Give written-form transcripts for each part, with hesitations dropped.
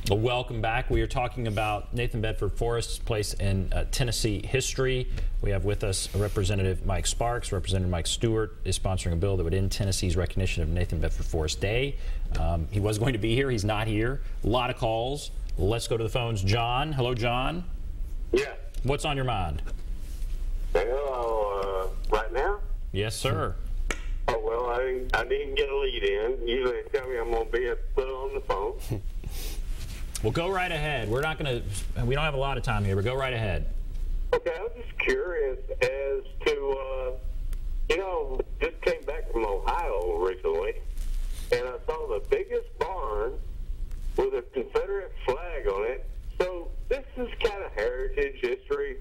Well, welcome back. We are talking about Nathan Bedford Forrest's place in Tennessee history. We have with us Representative Mike Sparks. Representative Mike Stewart is sponsoring a bill that would end Tennessee's recognition of Nathan Bedford Forrest Day. He was going to be here. He's not here. A lot of calls. Let's go to the phones. John. Hello, John. Yeah. What's on your mind? Hello, right now? Yes, sir. Oh, well, I didn't get a lead in. Usually they tell me I'm going to be put on the phone. Well, go right ahead. We don't have a lot of time here, but go right ahead. Okay, I was just curious as to, just came back from Ohio recently, and I saw the biggest barn with a Confederate flag on it. So this is kind of heritage history,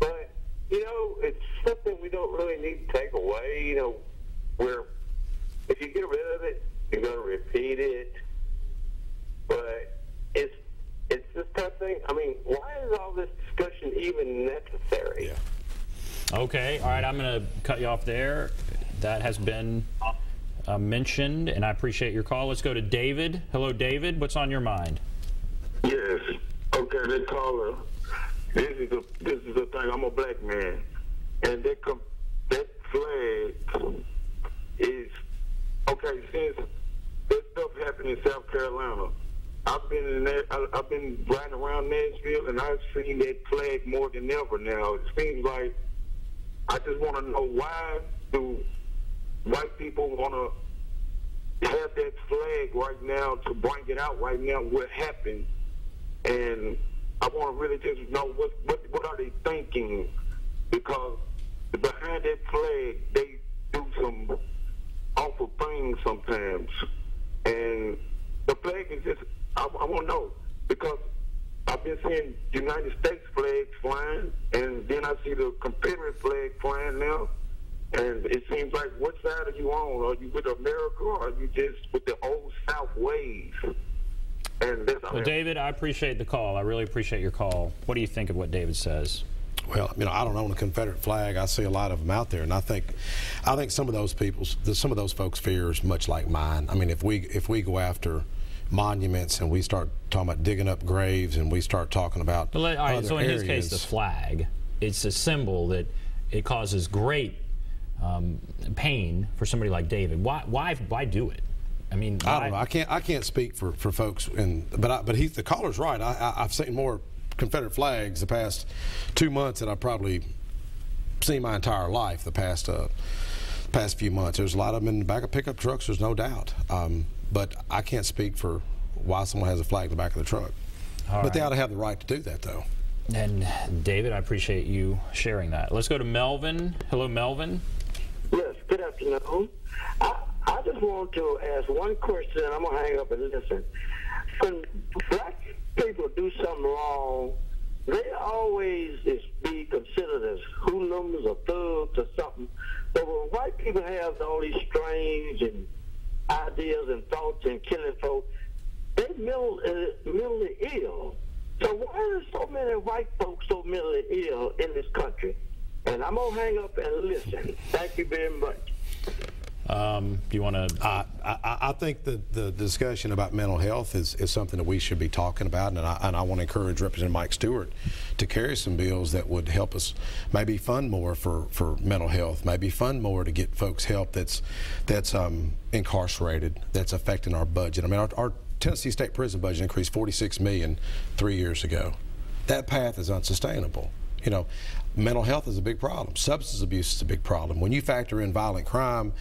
but, it's something we don't really need to take away, where if you get rid of it, you're going to repeat it. But it's this type of thing. I mean, why is all this discussion even necessary? Yeah. Okay. All right. I'm going to cut you off there. That has been mentioned, and I appreciate your call. Let's go to David. Hello, David. What's on your mind? Yes. Okay, that caller. This is the thing. I'm a black man, and that flag is okay. Since that stuff happened in South Carolina, I've been riding around Nashville, and I've seen that flag more than ever now. It seems like I just want to know, why do white people want to have that flag right now, to bring it out right now, what happened? And I want to really just know what are they thinking, because behind that flag, they do some awful things sometimes. And the flag is just, I want to know, because I've been seeing United States flags flying, and then I see the Confederate flag flying now, and it seems like, what side are you on? Are you with America, or are you just with the old South ways? And that's well, David, I appreciate the call. I really appreciate your call. What do you think of what David says? Well, I don't own a Confederate flag. I see a lot of them out there, and I think some of those folks' fear is much like mine. I mean, if we go after monuments and we start talking about digging up graves and we start talking about all right, so in areas, his case, the flag, it's a symbol that it causes great pain for somebody like David. Why do it? I mean, I don't know. I can't speak for folks, but the caller's right. I've seen more Confederate flags the past 2 months than I've probably seen my entire life. The past few months, there's a lot of them in the back of pickup trucks. There's no doubt. But I can't speak for why someone has a flag in the back of the truck. But they ought to have the right to do that, though. And David, I appreciate you sharing that. Let's go to Melvin. Hello, Melvin. Yes, good afternoon. I just want to ask one question, and I'm going to hang up and listen. When black people do something wrong, they always be considered as hoodlums or thugs or something. But when white people have all these strange and ideas and thoughts and killing folks, they're mentally ill. So why are so many white folks so mentally ill in this country? And I'm going to hang up and listen. Thank you very much. Do you want to? I think the discussion about mental health is something that we should be talking about, and I want to encourage Representative Mike Stewart to carry some bills that would help us maybe fund more for mental health, maybe fund more to get folks help that's incarcerated, that's affecting our budget. I mean, our Tennessee State Prison budget increased $46 million 3 years ago. That path is unsustainable. Mental health is a big problem. Substance abuse is a big problem. When you factor in violent crime,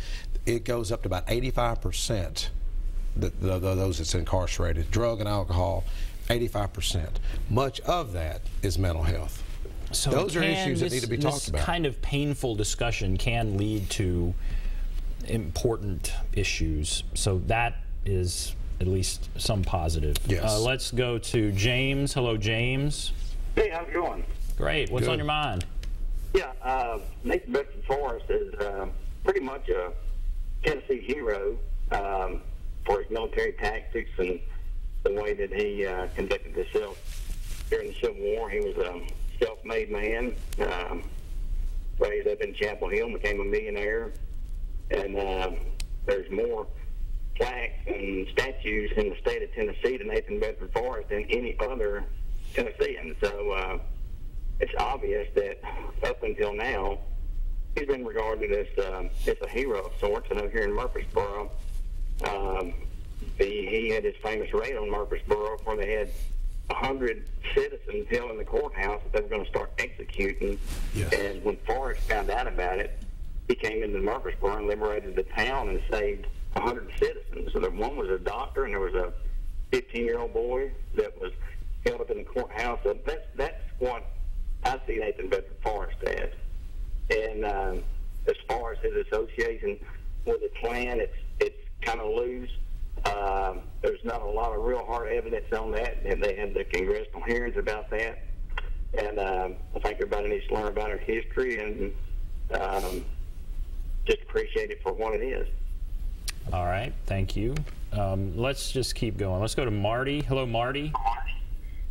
it goes up to about 85%, those that's incarcerated. Drug and alcohol, 85%. Much of that is mental health. So those are issues that need to be talked about. This kind of painful discussion can lead to important issues. So that is at least some positive. Yes. Let's go to James. Hello, James. Hey, how's it going? Great. What's Good. on your mind? Yeah, Nathan Bedford Forrest is pretty much a Tennessee hero for his military tactics and the way that he conducted himself during the Civil War. He was a self-made man, raised up in Chapel Hill, became a millionaire, and there's more plaques and statues in the state of Tennessee to Nathan Bedford Forrest than any other Tennessean. So it's obvious that up until now, he's been regarded as a hero of sorts. I know here in Murfreesboro, he had his famous raid on Murfreesboro where they had 100 citizens held in the courthouse that they were going to start executing. Yes. And when Forrest found out about it, he came into Murfreesboro and liberated the town and saved 100 citizens. So one was a doctor, and there was a 15-year-old boy that was held up in the courthouse. So that's what I see Nathan Bedford Forrest as. And as far as his association with the Klan, it's kind of loose. There's not a lot of real hard evidence on that, and they had the congressional hearings about that. And I think everybody needs to learn about our history and just appreciate it for what it is. All right, thank you. Let's just keep going. Let's go to Marty. Hello, Marty.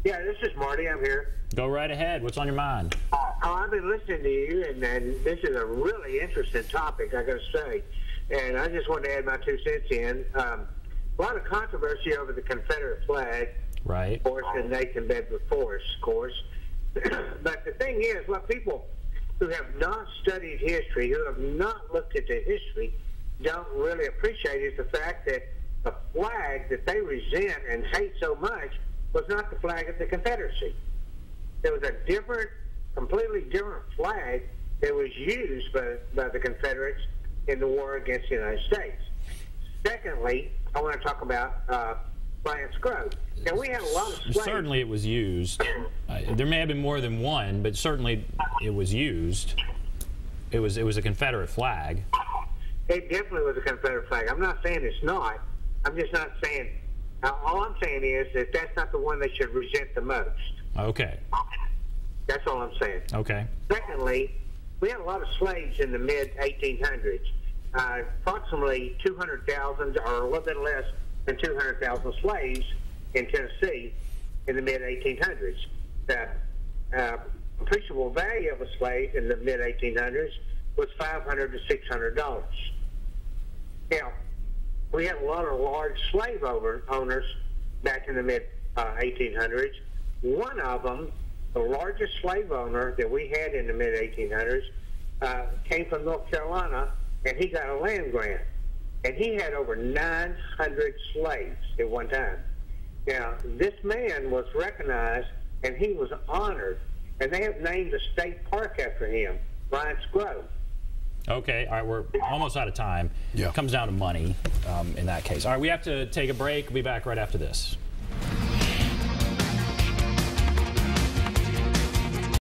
Yeah, this is Marty. I'm here. Go right ahead. What's on your mind? I've been listening to you, and this is a really interesting topic, I got to say. And I just wanted to add my 2 cents in. A lot of controversy over the Confederate flag. Right. Of course, and Nathan Bedford Forrest, of course. But the thing is, what people who have not studied history, who have not looked at the history, don't really appreciate is the fact that the flag that they resent and hate so much was not the flag of the Confederacy. There was a different, completely different flag that was used by the Confederates in the war against the United States. Secondly, I want to talk about Bryant's Grove. Now, we had a lot of slaves. Certainly it was used. There may have been more than one, but certainly it was used. It was a Confederate flag. It definitely was a Confederate flag. I'm not saying it's not. I'm just not saying. All I'm saying is that that's not the one they should resent the most. Okay. That's all I'm saying. Okay. Secondly, we had a lot of slaves in the mid-1800s. Approximately 200,000, or a little bit less than 200,000 slaves in Tennessee in the mid-1800s. The appreciable value of a slave in the mid-1800s was $500 to $600. Now, we had a lot of large slave owners back in the mid-1800s. One of them, the largest slave owner that we had in the mid-1800s, came from North Carolina, and he got a land grant. And he had over 900 slaves at one time. Now, this man was recognized, and he was honored, and they have named a state park after him, Bryant's Grove. Okay, all right, we're almost out of time. Yeah. It comes down to money in that case. All right, we have to take a break. We'll be back right after this.